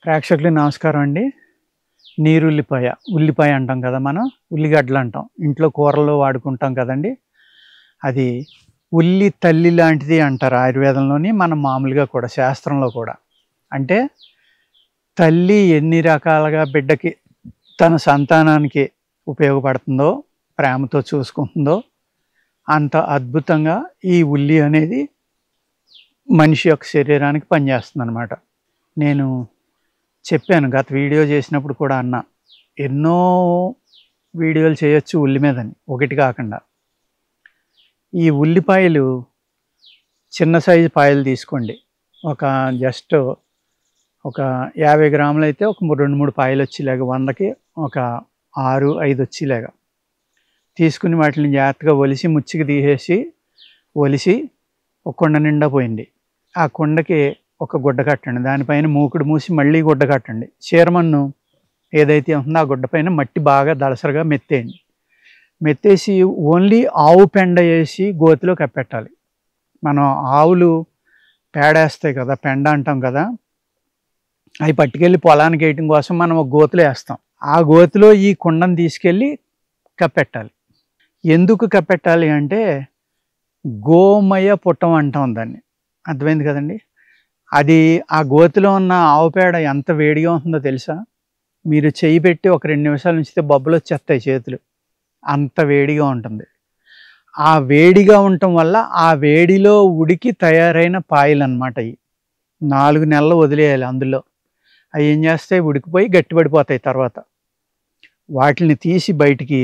ప్రేక్షకులకు నమస్కారం అండి. నీరుల్లిపాయ, ఉల్లిపాయ అంటాం కదా మనం. ఉల్లిగడ్డలు అంటాం. ఇంట్లో కూరల్లో వాడుకుంటాం కదండి. అది ఉల్లి తల్లి లాంటిది అంటారు ఆయుర్వేదంలోని, మనం మామూలుగా కూడా శాస్త్రంలో కూడా. అంటే తల్లి ఎన్ని రకాలుగా బిడ్డకి తన సంతానానికి ఉపయోగపడుతుందో, ప్రేమతో చూసుకుంటుందో, అంత అద్భుతంగా ఈ ఉల్లి అనేది మనిషి యొక్క శరీరానికి పనిచేస్తుంది అన్నమాట. నేను చెప్పాను గత వీడియో చేసినప్పుడు కూడా అన్నా, ఎన్నో వీడియోలు చేయొచ్చు ఉల్లి మీదని, ఒకటి కాకుండా. ఈ ఉల్లిపాయలు చిన్న సైజు పాయలు తీసుకోండి. జస్ట్ ఒక 50 గ్రాములు అయితే ఒక 2-3 పాయలు వచ్చేలాగా, 100కి ఒక 6-5 వచ్చేలాగా తీసుకుని వాటిని జాగ్రత్తగా ఒలిసి ముచ్చికి తీసేసి ఒలిసి ఒక కుండ నిండా పోయింది. ఆ కుండకి ఒక గుడ్డ కట్టండి, దానిపైన మూకుడు మూసి మళ్ళీ గుడ్డ కట్టండి. చీరమన్ను ఏదైతే ఉంటుందో ఆ గుడ్డ పైన మట్టి బాగా దళసరిగా మెత్తేయండి. మెత్తేసి ఓన్లీ ఆవు పెండ వేసి గోతిలో కప్పెట్టాలి. మనం ఆవులు పేడేస్తాయి కదా, పెండ అంటాం కదా, అవి పట్టుకెళ్ళి పొలానికి వేయటం కోసం మనం ఒక గోతిలో వేస్తాం. ఆ గోతిలో ఈ కుండను తీసుకెళ్ళి కప్పెట్టాలి. ఎందుకు కప్పెట్టాలి అంటే గోమయ పుట్టం అంటాం దాన్ని. అర్థమైంది కదండి. అది ఆ గోతిలో ఉన్న ఆవు పేడ ఎంత వేడిగా ఉంటుందో తెలుసా? మీరు చెయ్యి పెట్టి ఒక 2 నిమిషాలు ఉంచితే బొబ్బలు వచ్చేస్తాయి చేతులు, అంత వేడిగా ఉంటుంది. ఆ వేడిగా ఉండటం వల్ల ఆ వేడిలో ఉడికి తయారైన పాయలు అన్నమాట. అవి 4 నెలలు వదిలేయాలి. అందులో అవి ఏం చేస్తాయి, ఉడికిపోయి గట్టిపడిపోతాయి. తర్వాత వాటిని తీసి బయటికి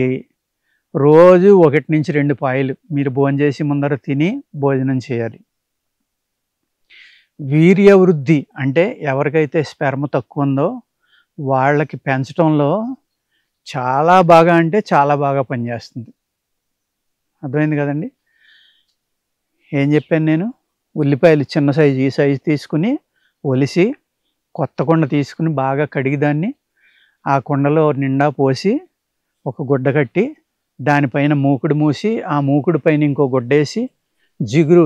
రోజు 1-2 పాయలు మీరు భోజనం చేసి ముందర తిని భోజనం చేయాలి. వీర్య వృద్ధి అంటే ఎవరికైతే స్పెర్మ్ తక్కువ ఉందో వాళ్ళకి పెంచడంలో చాలా బాగా, అంటే చాలా బాగా పనిచేస్తుంది. అర్థమైంది కదండి. ఏం చెప్పాను నేను? ఉల్లిపాయలు చిన్న సైజు, ఈ సైజు తీసుకుని ఒలిసి కొత్త కుండ తీసుకుని బాగా కడిగి దాన్ని ఆ కుండలో నిండా పోసి ఒక గుడ్డ కట్టి దానిపైన మూకుడు మూసి ఆ మూకుడు పైన ఇంకో గుడ్డేసి జిగురు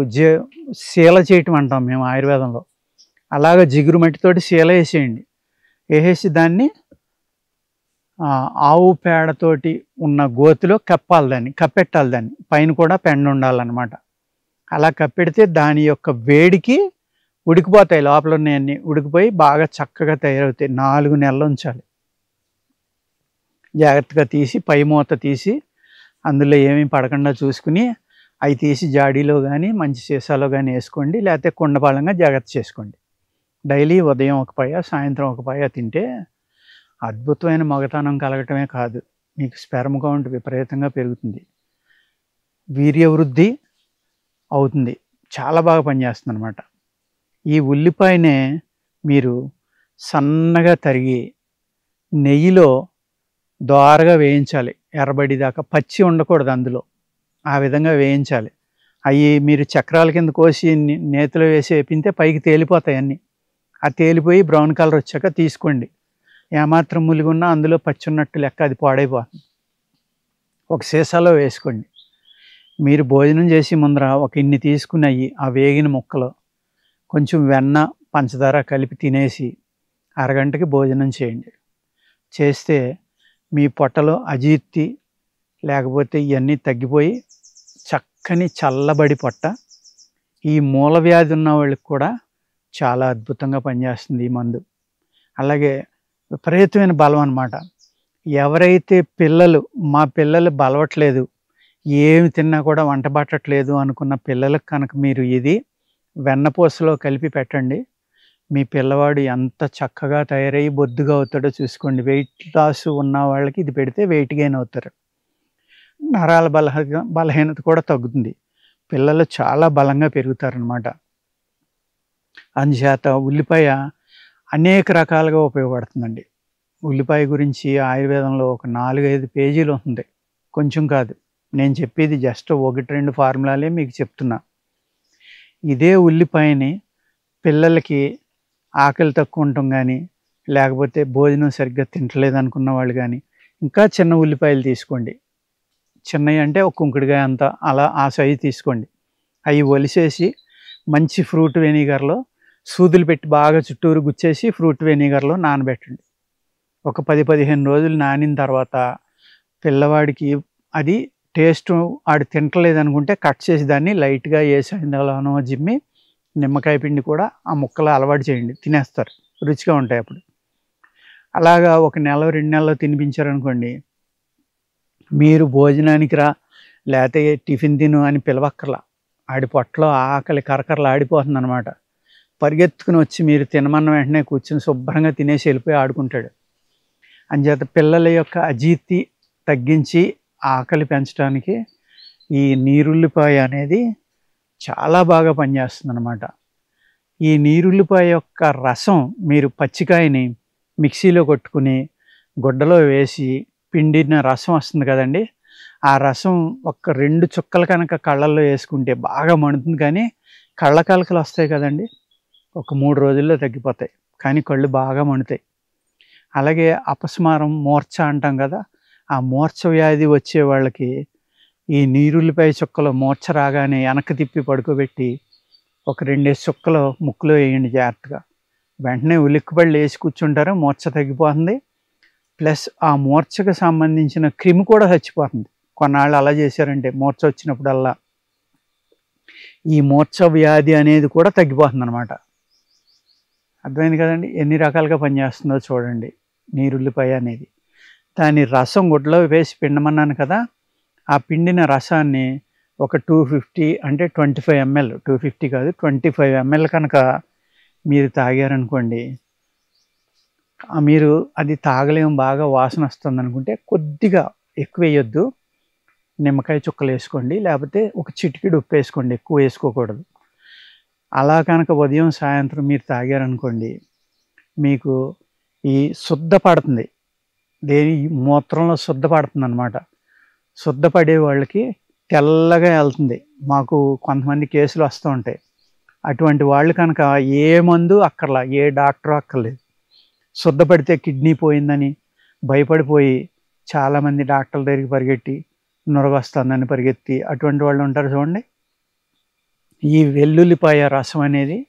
శీల చేయటం అంటాం మేము ఆయుర్వేదంలో. అలాగ జిగురు మట్టితోటి శీల వేసేయండి. వేసేసి దాన్ని ఆవు పేడతోటి ఉన్న గోతిలో కప్పెట్టాలి. దాన్ని పైన కూడా పెండ ఉండాలన్నమాట. అలా కప్పెడితే దాని యొక్క వేడికి ఉడికిపోతాయి, లోపల ఉన్నాయన్నీ ఉడికిపోయి బాగా చక్కగా తయారవుతాయి. 4 నెలలు ఉంచాలి. జాగ్రత్తగా తీసి పై మూత తీసి అందులో ఏమీ పడకుండా చూసుకుని అవి తీసి జాడీలో కానీ మంచి సీసాలో కానీ వేసుకోండి, లేకపోతే కుండపాలంగా జాగ్రత్త చేసుకోండి. డైలీ ఉదయం ఒక పాయ, సాయంత్రం ఒక పాయ తింటే అద్భుతమైన మగతనం కలగటమే కాదు, మీకు స్పెర్మ్ కౌంట్ విపరీతంగా పెరుగుతుంది, వీర్య వృద్ధి అవుతుంది, చాలా బాగా పనిచేస్తుంది అనమాట. ఈ ఉల్లిపాయనే మీరు సన్నగా తరిగి నెయ్యిలో దోరగా వేయించాలి. ఎర్రబడి దాకా, పచ్చి ఉండకూడదు అందులో, ఆ విధంగా వేయించాలి. అవి మీరు చక్రాల కింద కోసి నేతిలో వేసి వేపితే పైకి తేలిపోతాయి అన్నీ. ఆ తేలిపోయి బ్రౌన్ కలర్ వచ్చాక తీసుకోండి. ఏమాత్రం ములిగున్నా అందులో పచ్చి ఉన్నట్టు లెక్క, అది పాడైపోతుంది. ఒక సీసాలో వేసుకోండి. మీరు భోజనం చేసి ముందర ఒక ఇన్ని తీసుకుని ఆ వేగిన ముక్కలో కొంచెం వెన్న, పంచదార కలిపి తినేసి అరగంటకి భోజనం చేయండి. చేస్తే మీ పొట్టలో అజీర్తి లేకపోతే ఇవన్నీ తగ్గిపోయి చక్కని చల్లబడి పొట్ట. ఈ మూల వ్యాధి ఉన్న వాళ్ళకి కూడా చాలా అద్భుతంగా పనిచేస్తుంది ఈ మందు. అలాగే విపరీతమైన బలం అన్నమాట. ఎవరైతే మా పిల్లలు బలవట్లేదు, ఏమి తిన్నా కూడా వంట పట్టట్లేదు అనుకున్న పిల్లలకు కనుక మీరు ఇది వెన్నపూసలో కలిపి పెట్టండి, మీ పిల్లవాడు ఎంత చక్కగా తయారయ్యి బొద్దుగా అవుతాడో చూసుకోండి. వెయిట్ లాస్ ఉన్న వాళ్ళకి ఇది పెడితే వెయిట్ గెయిన్ అవుతారు. నరాల బలహీనత కూడా తగ్గుతుంది. పిల్లలు చాలా బలంగా పెరుగుతారనమాట. అందుచేత ఉల్లిపాయ అనేక రకాలుగా ఉపయోగపడుతుందండి. ఉల్లిపాయ గురించి ఆయుర్వేదంలో ఒక 4-5 పేజీలు ఉంటుంది, కొంచెం కాదు. నేను చెప్పేది జస్ట్ 1-2 ఫార్ములాలే మీకు చెప్తున్నా. ఇదే ఉల్లిపాయని పిల్లలకి ఆకలి తక్కువ ఉండటం కానీ, లేకపోతే భోజనం సరిగ్గా తింటలేదు అనుకున్న వాళ్ళు కానీ, ఇంకా చిన్న ఉల్లిపాయలు తీసుకోండి. చిన్నవి అంటే ఒక కుంకుడుకాయ అంత, అలా ఆ సైజు తీసుకోండి. అవి ఒలిసేసి మంచి ఫ్రూట్ వెనిగర్లో సూదులు పెట్టి బాగా చుట్టూరు గుచ్చేసి ఫ్రూట్ వెనిగర్లో నానబెట్టండి. ఒక 10-15 రోజులు నానిన తర్వాత పిల్లవాడికి అది టేస్ట్ ఆడు తింటలేదనుకుంటే కట్ చేసి దాన్ని లైట్‌గా ఏ సైంధవంలోనో జిమ్మి నిమ్మకాయ పిండి కూడా ఆ ముక్కలు అలవాటు చేయండి. తినేస్తారు. రుచిగా ఉంటాయి అప్పుడు. అలాగా ఒక నెల, 2 నెలలు తినిపించారనుకోండి, మీరు భోజనానికి రా, లేతే టిఫిన్ తిను అని పిలవక్కర్లా. ఆడి పొట్టలో ఆకలి కరకరలాడిపోతుందనమాట. పరిగెత్తుకుని వచ్చి మీరు తినమన్న వెంటనే కూర్చొని శుభ్రంగా తినేసి వెళ్ళిపోయి ఆడుకుంటాడు. అంచేత పిల్లల యొక్క అజీర్తి తగ్గించి ఆకలి పెంచడానికి ఈ నీరుల్లిపాయ అనేది చాలా బాగా పనిచేస్తుందన్నమాట. ఈ నీరుల్లిపాయ యొక్క రసం మీరు పచ్చికాయని మిక్సీలో కొట్టుకుని గుడ్డలో వేసి పిండిన రసం వస్తుంది కదండి, ఆ రసం ఒక 2 చుక్కలు కనుక కళ్ళల్లో వేసుకుంటే బాగా మండుతుంది, కానీ కళ్ళ కలకలు వస్తాయి కదండి, ఒక 3 రోజుల్లో తగ్గిపోతాయి, కానీ కళ్ళు బాగా మండుతాయి. అలాగే అపస్మారం, మూర్ఛ అంటాం కదా, ఆ మూర్ఛ వ్యాధి వచ్చే వాళ్ళకి ఈ నీరుల్లిపాయ చుక్కలు మూర్ఛ రాగానే వెనక్కి తిప్పి పడుకోబెట్టి ఒక 2 చుక్కలు ముక్కులో వేయండి జాగ్రత్తగా. వెంటనే ఉలిక్కిపడి లేచి కూర్చుంటారు, మూర్ఛ తగ్గిపోతుంది. ప్లస్ ఆ మూర్ఛకు సంబంధించిన క్రిమి కూడా చచ్చిపోతుంది. కొన్నాళ్ళు అలా చేశారంటే మూర్ఛ వచ్చినప్పుడల్లా ఈ మూర్ఛ వ్యాధి అనేది కూడా తగ్గిపోతుంది అనమాట. అర్థమైంది కదండి, ఎన్ని రకాలుగా పనిచేస్తుందో చూడండి నీరుల్లిపాయ అనేది. దాని రసం గుడ్డలో వేసి పిండమన్నాను కదా, ఆ పిండిన రసాన్ని ఒక 250 అంటే 25 ml, 250 కాదు 25 ml కనుక మీరు తాగారనుకోండి, మీరు అది తాగలేము, బాగా వాసన వస్తుంది అనుకుంటే కొద్దిగా ఎక్కువ వేయొద్దు, నిమ్మకాయ చుక్కలు వేసుకోండి, లేకపోతే ఒక చిటికెడు ఉప్పు వేసుకోండి, ఎక్కువ వేసుకోకూడదు. అలా కనుక ఉదయం సాయంత్రం మీరు తాగారనుకోండి, మీకు ఈ శుద్ధ పడుతుంది, దేని మూత్రంలో శుద్ధ పడుతుంది అనమాట. శుద్ధ పడే వాళ్ళకి తెల్లగా వెళ్తుంది. మాకు కొంతమంది కేసులు వస్తూ ఉంటాయి. అటువంటి వాళ్ళు కనుక ఏ మందు అక్కర్లా, ఏ డాక్టర్ అక్కర్లేదు. శుద్ధపడితే కిడ్నీ పోయిందని భయపడిపోయి చాలామంది డాక్టర్ల దగ్గరికి పరిగెట్టి నొరగొస్తుందని పరిగెత్తి అటువంటి వాళ్ళు ఉంటారు చూడండి. ఈ వెల్లుల్లిపాయ రసం అనేది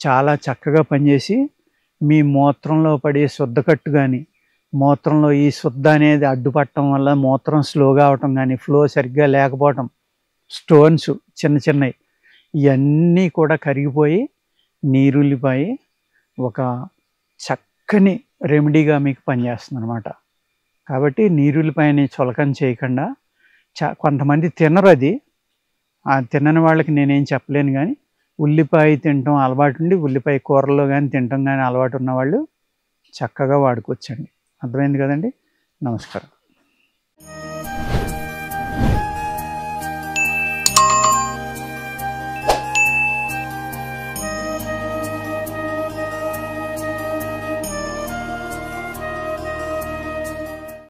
చాలా చక్కగా పనిచేసి మీ మూత్రంలో పడే శుద్ధకట్టు కానీ, మూత్రంలో ఈ శుద్ధ అనేది అడ్డుపట్టడం వల్ల మూత్రం స్లోగా అవటం కానీ, ఫ్లో సరిగ్గా లేకపోవటం, స్టోన్స్ చిన్న చిన్నవి ఇవన్నీ కూడా కరిగిపోయి నీరుల్లిపాయ ఒక చక్కని రెమెడీగా మీకు పనిచేస్తుంది అనమాట. కాబట్టి నీరుల్లిపాయని చులకన చేయకుండా, కొంతమంది తినరు, అది ఆ తినని వాళ్ళకి నేనేం చెప్పలేను, కానీ ఉల్లిపాయ తినటం అలవాటు ఉండి ఉల్లిపాయ కూరల్లో కానీ తినటం కానీ అలవాటు ఉన్నవాళ్ళు చక్కగా వాడుకోవచ్చండి. అర్థమైంది కదండి. నమస్కారం.